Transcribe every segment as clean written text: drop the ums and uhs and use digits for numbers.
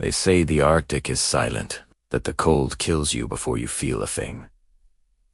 They say the Arctic is silent, that the cold kills you before you feel a thing.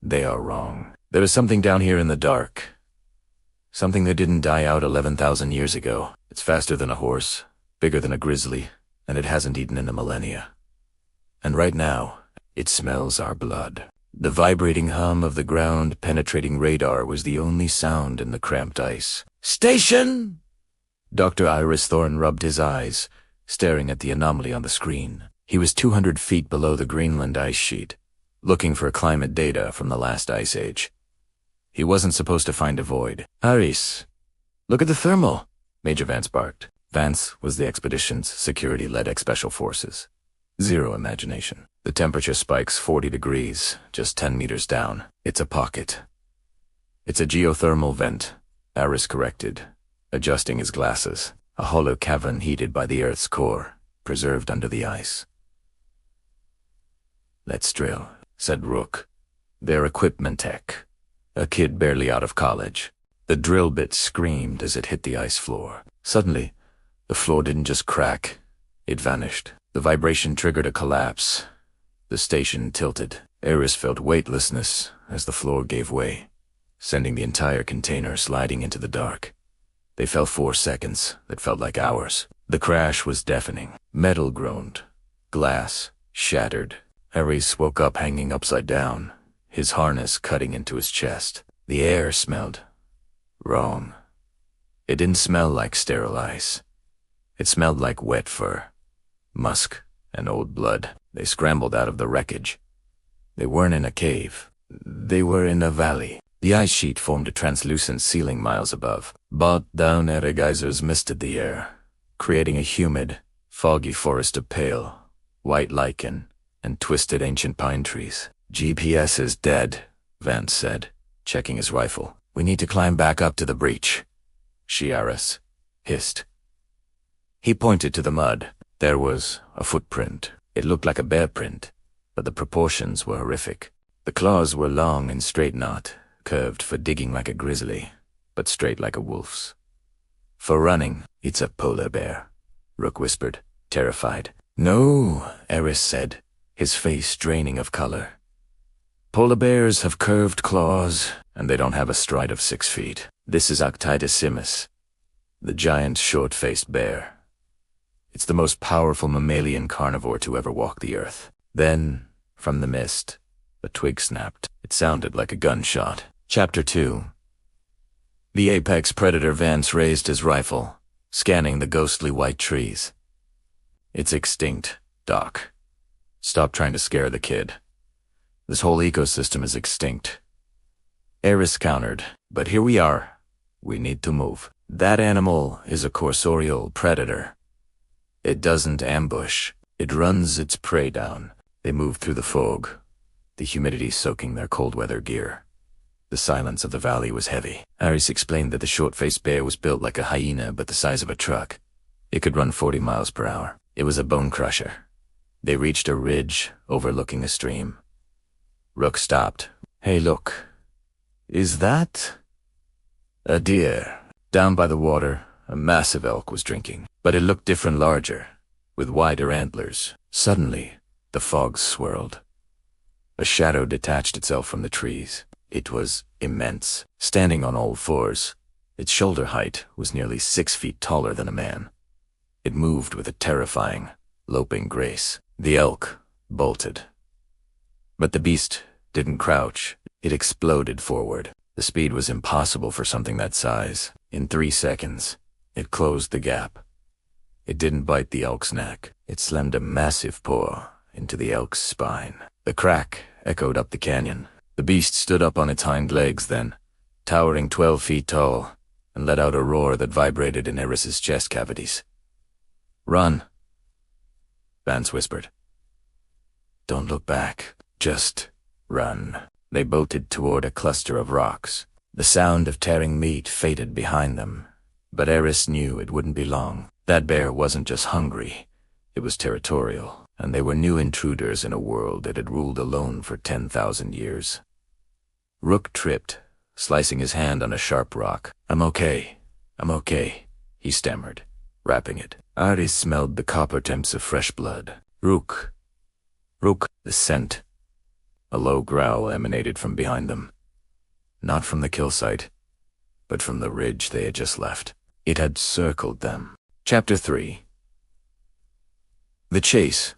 They are wrong. There is something down here in the dark. Something that didn't die out 11,000 years ago. It's faster than a horse, bigger than a grizzly, and it hasn't eaten in a millennia. And right now, it smells our blood. The vibrating hum of the ground-penetrating radar was the only sound in the cramped ice. "Station!" Dr. Iris Thorne rubbed his eyes, staring at the anomaly on the screen. He was 200 feet below the Greenland ice sheet, looking for climate data from the last ice age. He wasn't supposed to find a void. "Iris, look at the thermal," Major Vance barked. Vance was the expedition's security-led special forces. Zero imagination. The temperature spikes 40 degrees, just 10 meters down. It's a pocket. "It's a geothermal vent," Iris corrected, adjusting his glasses. "A hollow cavern heated by the Earth's core, preserved under the ice." "Let's drill," said Rook, their equipment tech, a kid barely out of college. The drill bit screamed as it hit the ice floor. Suddenly, the floor didn't just crack, it vanished. The vibration triggered a collapse. The station tilted. Iris felt weightlessness as the floor gave way, sending the entire container sliding into the dark. They fell 4 seconds that felt like hours. The crash was deafening. Metal groaned. Glass shattered. Iris woke up hanging upside down, his harness cutting into his chest. The air smelled wrong. It didn't smell like sterile ice. It smelled like wet fur, musk, and old blood. They scrambled out of the wreckage. They weren't in a cave. They were in a valley. The ice sheet formed a translucent ceiling miles above. Bought down air geysers misted the air, creating a humid, foggy forest of pale, white lichen and twisted ancient pine trees. "GPS is dead," Vance said, checking his rifle. "We need to climb back up to the breach," Shiaris hissed. He pointed to the mud. There was a footprint. It looked like a bear print, but the proportions were horrific. The claws were long and straight knot, curved for digging like a grizzly, but straight like a wolf's. For running, it's a polar bear, Rook whispered, terrified. "No," Eris said, his face draining of color. "Polar bears have curved claws, and they don't have a stride of 6 feet. This is Arctodus Simus, the giant short-faced bear. It's the most powerful mammalian carnivore to ever walk the earth." Then, from the mist, a twig snapped. It sounded like a gunshot. Chapter 2. The apex predator Vance raised his rifle, scanning the ghostly white trees. "It's extinct, Doc. Stop trying to scare the kid. This whole ecosystem is extinct." Eris countered, "But here we are. We need to move. That animal is a cursorial predator. It doesn't ambush. It runs its prey down." They moved through the fog, the humidity soaking their cold-weather gear. The silence of the valley was heavy. Iris explained that the short-faced bear was built like a hyena but the size of a truck. It could run 40 miles per hour. It was a bone crusher. They reached a ridge overlooking a stream. Rook stopped. "Hey, look. Is that?" "A deer." Down by the water, a massive elk was drinking, but it looked different, larger, with wider antlers. Suddenly, the fog swirled. A shadow detached itself from the trees. It was immense. Standing on all fours, its shoulder height was nearly 6 feet taller than a man. It moved with a terrifying, loping grace. The elk bolted. But the beast didn't crouch. It exploded forward. The speed was impossible for something that size. In 3 seconds, it closed the gap. It didn't bite the elk's neck. It slammed a massive paw into the elk's spine. The crack echoed up the canyon. The beast stood up on its hind legs then, towering 12 feet tall, and let out a roar that vibrated in Eris's chest cavities. "Run," Vance whispered. "Don't look back. Just run." They bolted toward a cluster of rocks. The sound of tearing meat faded behind them, but Eris knew it wouldn't be long. That bear wasn't just hungry, it was territorial, and they were new intruders in a world that had ruled alone for 10,000 years. Rook tripped, slicing his hand on a sharp rock. I'm okay, he stammered, wrapping it. Ari smelled the copper temps of fresh blood. Rook. Rook, the scent. A low growl emanated from behind them. Not from the kill site, but from the ridge they had just left. It had circled them. Chapter 3. The Chase.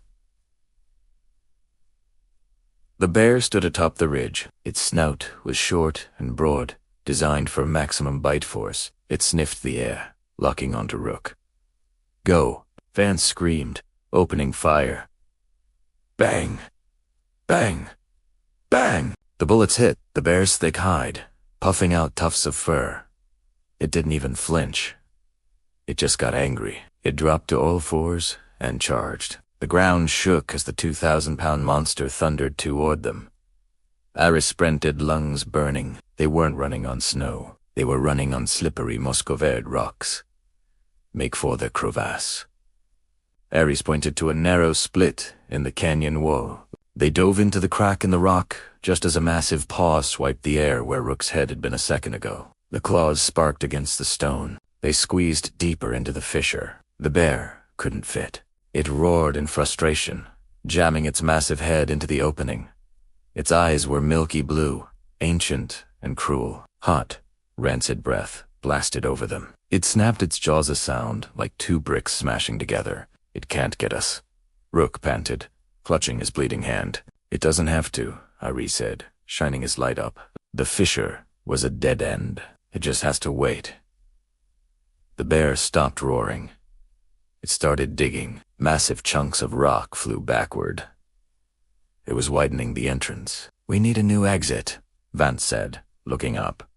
The bear stood atop the ridge. Its snout was short and broad, designed for maximum bite force. It sniffed the air, locking onto Rook. Go, Vance screamed, opening fire. Bang! Bang! Bang! The bullets hit the bear's thick hide, puffing out tufts of fur. It didn't even flinch. It just got angry. It dropped to all fours and charged. The ground shook as the 2,000-pound monster thundered toward them. Aris sprinted, lungs burning. They weren't running on snow. They were running on slippery Moscoverde rocks. Make for the crevasse. Ares pointed to a narrow split in the canyon wall. They dove into the crack in the rock just as a massive paw swiped the air where Rook's head had been a second ago. The claws sparked against the stone. They squeezed deeper into the fissure. The bear couldn't fit. It roared in frustration, jamming its massive head into the opening. Its eyes were milky blue, ancient and cruel. Hot, rancid breath blasted over them. It snapped its jaws a sound like two bricks smashing together. It can't get us, Rook panted, clutching his bleeding hand. It doesn't have to, Ari said, shining his light up. The fissure was a dead end. It just has to wait. The bear stopped roaring. It started digging. Massive chunks of rock flew backward. It was widening the entrance. We need a new exit, Vance said, looking up.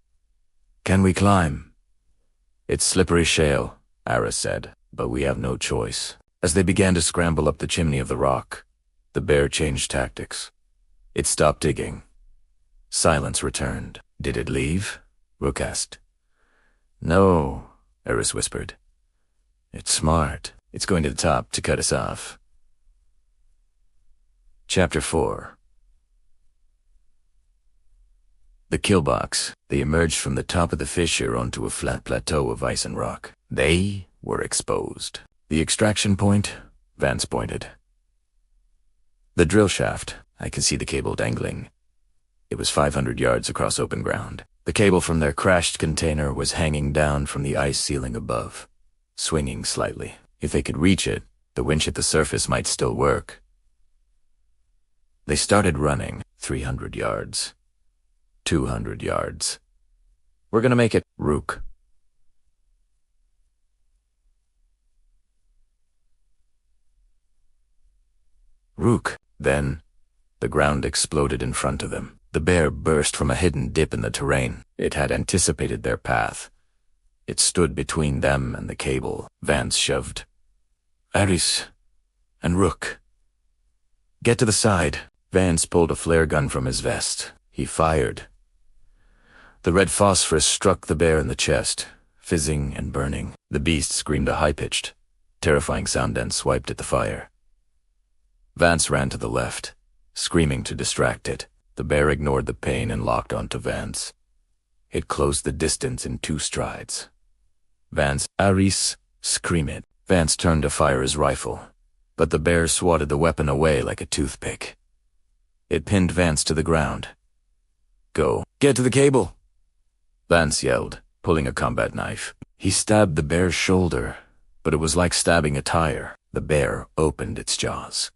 Can we climb? It's slippery shale, Aris said, but we have no choice. As they began to scramble up the chimney of the rock, the bear changed tactics. It stopped digging. Silence returned. Did it leave? Rook asked. No, Aris whispered. It's smart. It's going to the top to cut us off. Chapter 4. The killbox. They emerged from the top of the fissure onto a flat plateau of ice and rock. They were exposed. The extraction point, Vance pointed. The drill shaft. I can see the cable dangling. It was 500 yards across open ground. The cable from their crashed container was hanging down from the ice ceiling above, swinging slightly. If they could reach it, the winch at the surface might still work. They started running. 300 yards. 200 yards. We're gonna make it, Rook. Rook. Then, the ground exploded in front of them. The bear burst from a hidden dip in the terrain. It had anticipated their path. It stood between them and the cable. Vance shoved. Aris and Rook. Get to the side. Vance pulled a flare gun from his vest. He fired. The red phosphorus struck the bear in the chest, fizzing and burning. The beast screamed a high-pitched, terrifying sound and swiped at the fire. Vance ran to the left, screaming to distract it. The bear ignored the pain and locked onto Vance. It closed the distance in 2 strides. Vance, Aris, scream it. Vance turned to fire his rifle, but the bear swatted the weapon away like a toothpick. It pinned Vance to the ground. Go. Get to the cable! Vance yelled, pulling a combat knife. He stabbed the bear's shoulder, but it was like stabbing a tire. The bear opened its jaws.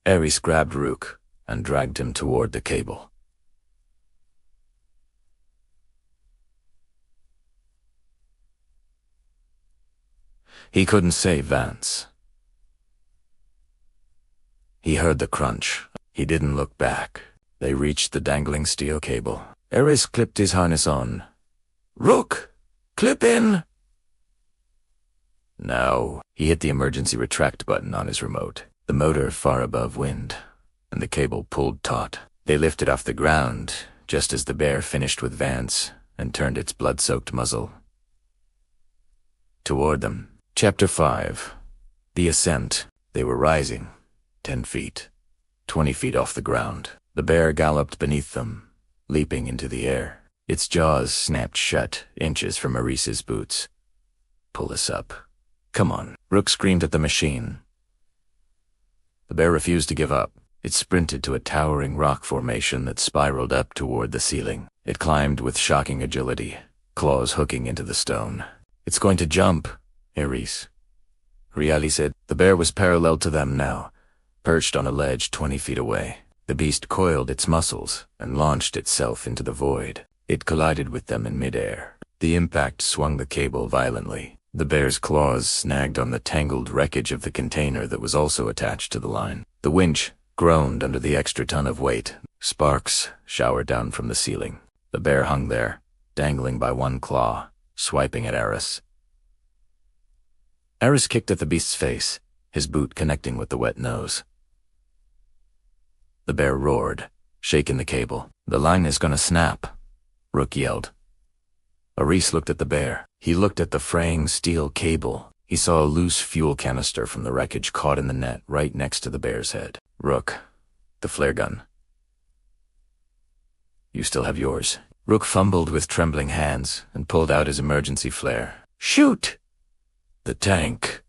Ares grabbed Rook and dragged him toward the cable. He couldn't save Vance. He heard the crunch. He didn't look back. They reached the dangling steel cable. Ares clipped his harness on. Rook! Clip in! Now, he hit the emergency retract button on his remote. The motor far above wind, and the cable pulled taut. They lifted off the ground, just as the bear finished with Vance and turned its blood-soaked muzzle toward them. Chapter 5. The Ascent. They were rising. 10 feet. 20 feet off the ground. The bear galloped beneath them, leaping into the air. Its jaws snapped shut, inches from Maurice's boots. Pull us up. Come on, Rook screamed at the machine. The bear refused to give up. It sprinted to a towering rock formation that spiraled up toward the ceiling. It climbed with shocking agility, claws hooking into the stone. It's going to jump, Ares. Riali said. The bear was parallel to them now, perched on a ledge 20 feet away. The beast coiled its muscles and launched itself into the void. It collided with them in midair. The impact swung the cable violently. The bear's claws snagged on the tangled wreckage of the container that was also attached to the line. The winch groaned under the extra ton of weight. Sparks showered down from the ceiling. The bear hung there, dangling by one claw, swiping at Ares. Ares kicked at the beast's face, his boot connecting with the wet nose. The bear roared, shaking the cable. The line is gonna snap, Rook yelled. Ares looked at the bear. He looked at the fraying steel cable. He saw a loose fuel canister from the wreckage caught in the net right next to the bear's head. Rook, the flare gun. You still have yours. Rook fumbled with trembling hands and pulled out his emergency flare. Shoot! The tank.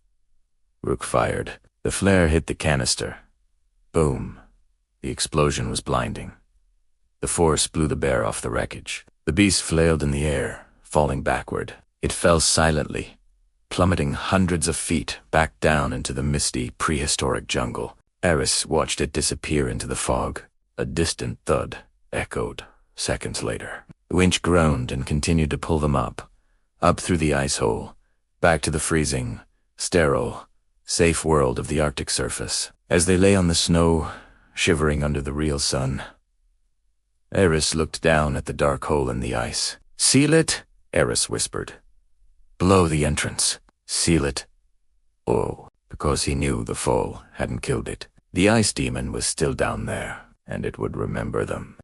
Rook fired. The flare hit the canister. Boom. The explosion was blinding. The force blew the bear off the wreckage. The beast flailed in the air, falling backward. It fell silently, plummeting hundreds of feet back down into the misty, prehistoric jungle. Ares watched it disappear into the fog. A distant thud echoed seconds later. The winch groaned and continued to pull them up through the ice hole, back to the freezing, sterile, safe world of the Arctic surface. As they lay on the snow, shivering under the real sun, Ares looked down at the dark hole in the ice. Seal it, Ares whispered. Blow the entrance. Seal it. Oh, because he knew the fall hadn't killed it. The ice demon was still down there, and it would remember them.